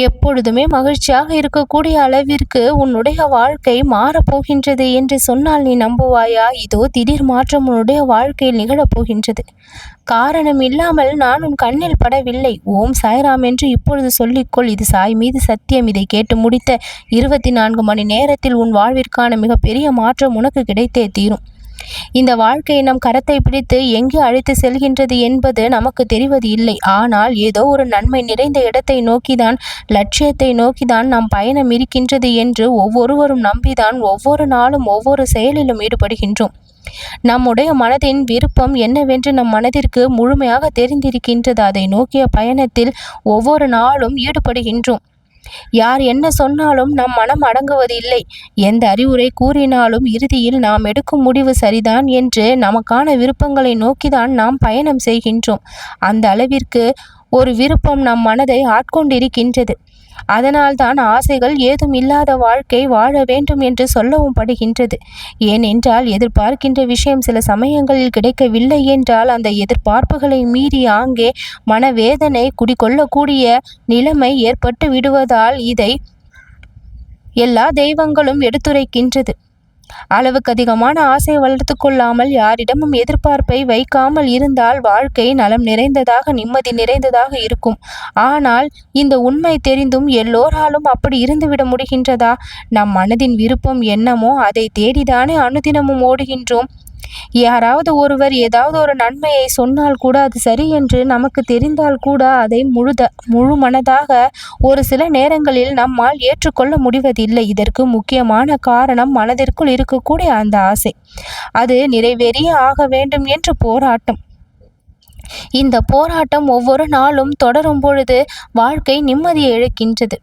எப்பொழுதுமே மகிழ்ச்சியாக இருக்கக்கூடிய அளவிற்கு உன்னுடைய வாழ்க்கை மாறப்போகின்றது என்று சொன்னால் நீ நம்புவாயா? இதோ திடீர் மாற்றம் உன்னுடைய வாழ்க்கையில் நிகழப்போகின்றது. காரணம் இல்லாமல் நான் உன் கண்ணில் படவில்லை. ஓம் சாய்ராம் என்று இப்பொழுது சொல்லிக்கொள். இது சாய் மீது சத்தியம். இதை கேட்டு முடித்த 24 மணி நேரத்தில் உன் வாழ்விற்கான மிகப்பெரிய மாற்றம் உனக்கு கிடைத்தே தீரும். இந்த வாழ்க்கையை நம் கரத்தை பிடித்து எங்கே அழைத்து செல்கின்றது என்பது நமக்கு தெரிவது இல்லை. ஆனால் ஏதோ ஒரு நன்மை நிறைந்த இடத்தை நோக்கிதான், லட்சியத்தை நோக்கிதான் நம் பயணம் இருக்கின்றது என்று ஒவ்வொருவரும் நம்பிதான் ஒவ்வொரு நாளும் ஒவ்வொரு செயலிலும் ஈடுபடுகின்றோம். நம்முடைய மனதின் விருப்பம் என்னவென்று நம் மனதிற்கு முழுமையாக தெரிந்திருக்கின்றது. அதை நோக்கிய பயணத்தில் ஒவ்வொரு நாளும் ஈடுபடுகின்றோம். யார் என்ன சொன்னாலும் நம் மனம் அடங்குவது இல்லை. எந்த அறிவுரை கூறினாலும் இறுதியில் நாம் எடுக்கும் முடிவு சரிதான் என்று நமக்கான விருப்பங்களை நோக்கிதான் நாம் பயணம் செய்கின்றோம். அந்த அளவிற்கு ஒரு விருப்பம் நம் மனதை ஆட்கொண்டிருக்கின்றது. அதனால்தான் ஆசைகள் ஏதும் இல்லாத வாழ்க்கை வாழ வேண்டும் என்று சொல்லவும் படுகின்றது. ஏனென்றால் எதிர்பார்க்கின்ற விஷயம் சில சமயங்களில் கிடைக்கவில்லை என்றால் அந்த எதிர்பார்ப்புகளை மீறி ஆங்கே மனவேதனை குடிகொள்ளக்கூடிய நிலைமை ஏற்பட்டு விடுவதால் இதை எல்லா தெய்வங்களும் எடுத்துரைக்கின்றது. அளவுக்கு அதிகமான ஆசை வளர்த்து கொள்ளாமல் யாரிடமும் எதிர்பார்ப்பை வைக்காமல் இருந்தால் வாழ்க்கை நலம் நிறைந்ததாக, நிம்மதி நிறைந்ததாக இருக்கும். ஆனால் இந்த உண்மை தெரிந்தும் எல்லோராலும் அப்படி இருந்துவிட முடிகின்றதா? நம் மனதின் விருப்பம் என்னமோ அதை தேடிதானே அனுதினமும் ஓடுகின்றோம். யாராவது ஒருவர் ஏதாவது ஒரு நன்மையை சொன்னால் கூட அது சரி என்று நமக்கு தெரிந்தால் கூட அதை முழு மனதாக ஒரு சில நேரங்களில் நம்மால் ஏற்றுக்கொள்ள முடிவதில்லை. இதற்கு முக்கியமான காரணம் மனதிற்குள் இருக்கக்கூடிய அந்த ஆசை. அது நிறைவேறியே ஆக வேண்டும் என்று போராட்டம். இந்த போராட்டம் ஒவ்வொரு நாளும் தொடரும் பொழுது வாழ்க்கை நிம்மதியை இழக்கின்றது.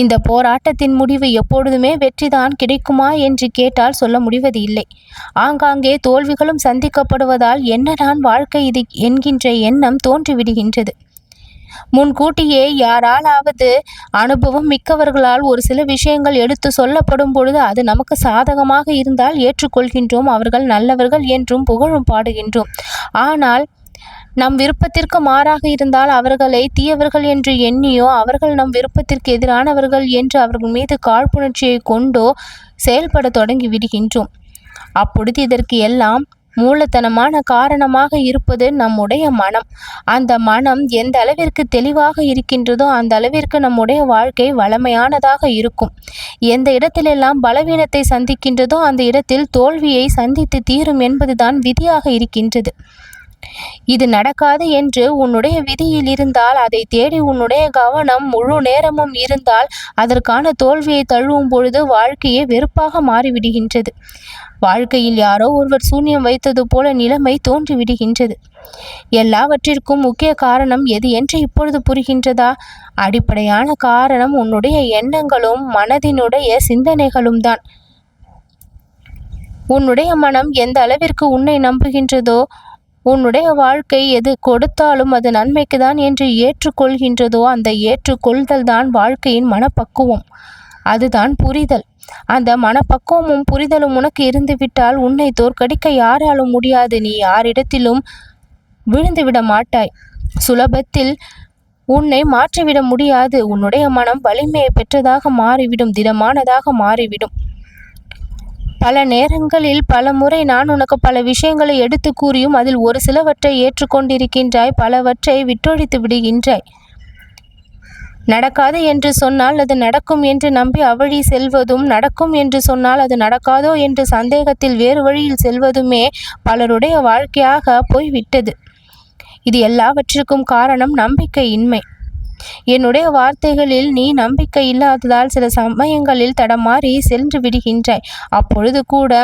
இந்த போராட்டத்தின் முடிவு எப்பொழுதுமே வெற்றிதான் கிடைக்குமா என்று கேட்டால் சொல்ல முடிவது இல்லை. ஆங்காங்கே தோல்விகளும் சந்திக்கப்படுவதால் என்னதான் வாழ்க்கை இது என்கின்ற எண்ணம் தோன்றிவிடுகின்றது. முன்கூட்டியே யாராலாவது அனுபவம் மிக்கவர்களால் ஒரு சில விஷயங்கள் எடுத்து சொல்லப்படும் பொழுது அது நமக்கு சாதகமாக இருந்தால் ஏற்றுக்கொள்கின்றோம். அவர்கள் நல்லவர்கள் என்றும் புகழும் பாடுகின்றோம். ஆனால் நம் விருப்பத்திற்கு மாறாக இருந்தால் அவர்களை தீயவர்கள் என்று எண்ணியோ, அவர்கள் நம் விருப்பத்திற்கு எதிரானவர்கள் என்று அவர்கள் மீது காழ்ப்புணர்ச்சியை கொண்டோ செயல்பட தொடங்கி விடுகின்றோம். அப்பொழுது இதற்கு எல்லாம் மூலதனமான காரணமாக இருப்பது நம்முடைய மனம். அந்த மனம் எந்த அளவிற்கு தெளிவாக இருக்கின்றதோ அந்த அளவிற்கு நம்முடைய வாழ்க்கை வளமையானதாக இருக்கும். எந்த இடத்திலெல்லாம் பலவீனத்தை சந்திக்கின்றதோ அந்த இடத்தில் தோல்வியை சந்தித்து தீரும் என்பதுதான் விதியாக இருக்கின்றது. இது நடக்காது என்று உன்னுடைய விதியில் இருந்தால், அதை தேடி உன்னுடைய கவனம் முழு நேரமும் இருந்தால், அதற்கான தோல்வியை தழுவும் பொழுது வாழ்க்கையே வெறுப்பாக மாறிவிடுகின்றது. வாழ்க்கையில் யாரோ ஒருவர் சூன்யம் வைத்தது போல நிலைமை தோன்றிவிடுகின்றது. எல்லாவற்றிற்கும் முக்கிய காரணம் எது என்று இப்பொழுது புரிகின்றதா? அடிப்படையான காரணம் உன்னுடைய எண்ணங்களும் மனதினுடைய சிந்தனைகளும் தான். உன்னுடைய மனம் எந்த அளவிற்கு உன்னை நம்புகின்றதோ, உன்னுடைய வாழ்க்கை எது கொடுத்தாலும் அது நன்மைக்கு தான் என்று ஏற்றுக்கொள்கின்றதோ அந்த ஏற்றுக்கொள்தல் தான் வாழ்க்கையின் மனப்பக்குவம். அதுதான் புரிதல். அந்த மனப்பக்குவமும் புரிதலும் உனக்கு இருந்துவிட்டால் உன்னை தோற்கடிக்க யாராலும் முடியாது. நீ யாரிடத்திலும் விழுந்துவிட மாட்டாய். சுலபத்தில் உன்னை மாற்றிவிட முடியாது. உன்னுடைய மனம் வலிமையை பெற்றதாக மாறிவிடும், திடமானதாக மாறிவிடும். பல நேரங்களில் பல முறை நான் உனக்கு பல விஷயங்களை எடுத்து கூறியும் அதில் ஒரு சிலவற்றை ஏற்றுக்கொண்டிருக்கின்றாய், பலவற்றை விட்டொழித்து விடுகின்றாய். நடக்காது என்று சொன்னால் அது நடக்கும் என்று நம்பி அவ்வழி செல்வதும், நடக்கும் என்று சொன்னால் அது நடக்காதோ என்று சந்தேகத்தில் வேறு வழியில் செல்வதுமே பலருடைய வாழ்க்கையாக போய்விட்டது. இது எல்லாவற்றிற்கும் காரணம் நம்பிக்கையின்மை. என்னுடைய வார்த்தைகளில் நீ நம்பிக்கை இல்லாததால் சில சமயங்களில் தடமாறி சென்று விடுகின்றாய். அப்பொழுது கூட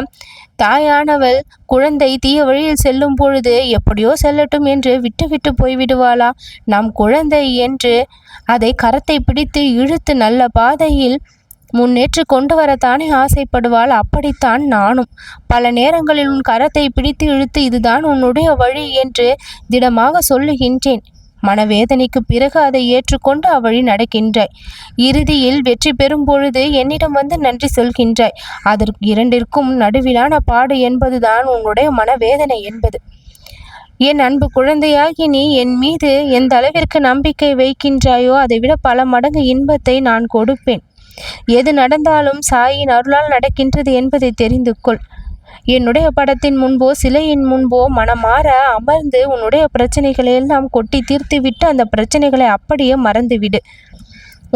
தாயானவள் குழந்தை தீய வழியில் செல்லும் பொழுது எப்படியோ செல்லட்டும் என்று விட்டு போய்விடுவாளா? நம் குழந்தை என்று அதை கரத்தை பிடித்து இழுத்து நல்ல பாதையில் முன்னேற்றி கொண்டு வரத்தானே ஆசைப்படுவாள். அப்படித்தான் நானும் பல நேரங்களில் உன் கரத்தை பிடித்து இழுத்து இதுதான் உன்னுடைய வழி என்று திடமாக சொல்லுகின்றேன். மனவேதனைக்கு பிறகு அதை ஏற்றுக்கொண்டு அவ்வழி நடக்கின்றாய். இறுதியில் வெற்றி பெறும் பொழுது என்னிடம் வந்து நன்றி சொல்கின்றாய். அதற்கு இரண்டிற்கும் நடுவிலான பாடு என்பதுதான் உன்னுடைய மனவேதனை என்பது. என் அன்பு குழந்தையாகி நீ என் மீது எந்த அளவிற்கு நம்பிக்கை வைக்கின்றாயோ அதைவிட பல மடங்கு இன்பத்தை நான் கொடுப்பேன். எது நடந்தாலும் சாயின் அருளால் நடக்கின்றது என்பதை தெரிந்து கொள். என்னுடைய படத்தின் முன்போ சிலையின் முன்போ மனமாற அமர்ந்து உன்னுடைய பிரச்சனைகளை எல்லாம் கொட்டி தீர்த்துவிட்டு அந்த பிரச்சனைகளை அப்படியே மறந்துவிடு.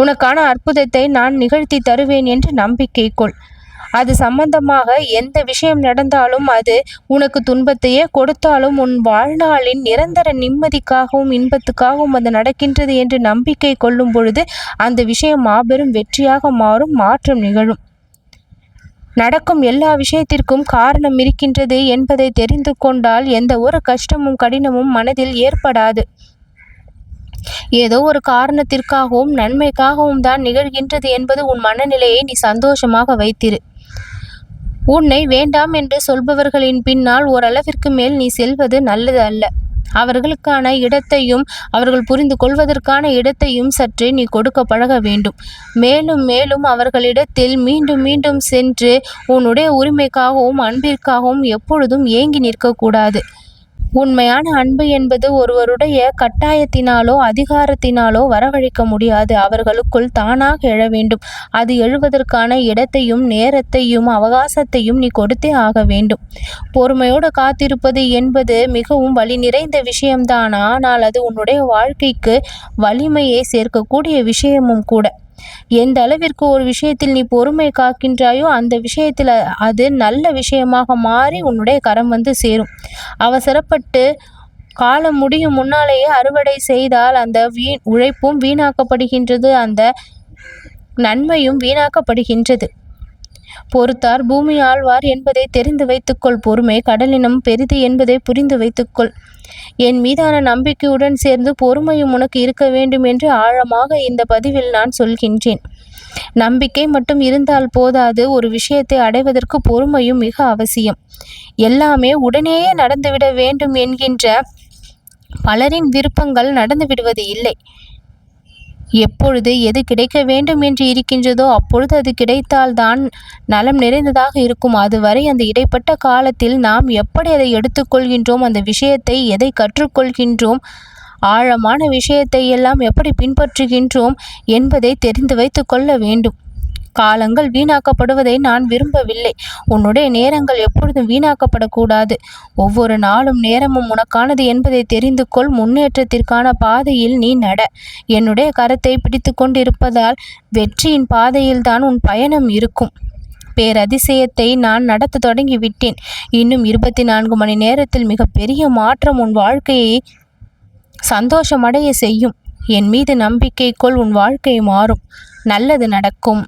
உனக்கான அற்புதத்தை நான் நிகழ்த்தி தருவேன் என்று நம்பிக்கை கொள். அது சம்பந்தமாக எந்த விஷயம் நடந்தாலும் அது உனக்கு துன்பத்தையே கொடுத்தாலும் உன் வாழ்நாளின் நிரந்தர நிம்மதிக்காகவும் இன்பத்துக்காகவும் அது நடக்கின்றது என்று நம்பிக்கை கொள்ளும் பொழுது அந்த விஷயம் மாபெரும் வெற்றியாக மாறும், மாற்றம் நிகழும். நடக்கும் எல்லா விஷயத்திற்கும் காரணம் இருக்கின்றது என்பதை தெரிந்து கொண்டால் எந்த ஒரு கஷ்டமும் கடினமும் மனதில் ஏற்படாது. ஏதோ ஒரு காரணத்திற்காகவும் நன்மைக்காகவும் தான் நிகழ்கின்றது என்பது உன் மனநிலையை நீ சந்தோஷமாக வைத்திரு. உன்னை வேண்டாம் என்று சொல்பவர்களின் பின்னால் ஓரளவிற்கு மேல் நீ செல்வது நல்லது அல்ல. அவர்களுக்கான இடத்தையும் அவர்கள் புரிந்து கொள்வதற்கான இடத்தையும் சற்றே நீ கொடுக்க பழக வேண்டும். மேலும் மேலும் அவர்களிடத்தில் மீண்டும் மீண்டும் சென்று உன்னுடைய உரிமைக்காகவும் அன்பிற்காகவும் எப்பொழுதும் ஏங்கி நிற்கக்கூடாது. உண்மையான அன்பு என்பது ஒருவருடைய கட்டாயத்தினாலோ அதிகாரத்தினாலோ வரவழைக்க முடியாது. அவர்களுக்குள் தானாக எழ வேண்டும். அது எழுவதற்கான இடத்தையும் நேரத்தையும் அவகாசத்தையும் நீ கொடுத்தே ஆக வேண்டும். பொறுமையோடு காத்திருப்பது என்பது மிகவும் வலி நிறைந்த விஷயம்தான். ஆனால் அது உன்னுடைய வாழ்க்கைக்கு வலிமையை சேர்க்கக்கூடிய விஷயமும் கூட. எந்த அளவிற்கு ஒரு விஷயத்தில் நீ பொறுமை காக்கின்றாயோ அந்த விஷயத்தில் அது நல்ல விஷயமாக மாறி உன்னுடைய கரம் வந்து சேரும். அவசரப்பட்டு காலம் முடியும் முன்னாலேயே அறுவடை செய்தால் அந்த உழைப்பும் வீணாக்கப்படுகின்றது, அந்த நன்மையும் வீணாக்கப்படுகின்றது. பொறுத்தார் பூமி ஆழ்வார் என்பதை தெரிந்து வைத்துக்கொள். பொறுமை கடலினம் பெரிது என்பதை புரிந்து வைத்துக்கொள். என் மீதான நம்பிக்கையுடன் சேர்ந்து பொறுமையும் உனக்கு இருக்க வேண்டும் என்று ஆழமாக இந்த பதிவில் நான் சொல்கின்றேன். நம்பிக்கை மட்டும் இருந்தால் போதாது, ஒரு விஷயத்தை அடைவதற்கு பொறுமையும் மிக அவசியம். எல்லாமே உடனேயே நடந்துவிட வேண்டும் என்கின்ற பலரின் விருப்பங்கள் நடந்துவிடுவது இல்லை. எப்பொழுது எது கிடைக்க வேண்டும் என்று இருக்கின்றதோ அப்பொழுது அது கிடைத்தால்தான் நலம் நிறைந்ததாக இருக்கும். அதுவரை அந்த இடைப்பட்ட காலத்தில் நாம் எப்படி அதை எடுத்துக்கொள்கின்றோம், அந்த விஷயத்தை எதை கற்றுக்கொள்கின்றோம், ஆழமான விஷயத்தை எல்லாம் எப்படி பின்பற்றுகின்றோம் என்பதை தெரிந்து வைத்து கொள்ள வேண்டும். காலங்கள் வீணாக்கப்படுவதை நான் விரும்பவில்லை. உன்னுடைய நேரங்கள் எப்பொழுதும் வீணாக்கப்படக்கூடாது. ஒவ்வொரு நாளும் நேரமும் உனக்கானது என்பதை தெரிந்து கொள். முன்னேற்றத்திற்கான பாதையில் நீ நட. என்னுடைய கரத்தை பிடித்து கொண்டிருப்பதால் வெற்றியின் பாதையில்தான் உன் பயணம் இருக்கும். பேரதிசயத்தை நான் நடத்த தொடங்கிவிட்டேன். இன்னும் 24 மணி நேரத்தில் மிகப்பெரிய மாற்றம் உன் வாழ்க்கையை சந்தோஷமடைய செய்யும். என் மீது நம்பிக்கை கொள். உன் வாழ்க்கை மாறும். நல்லது நடக்கும்.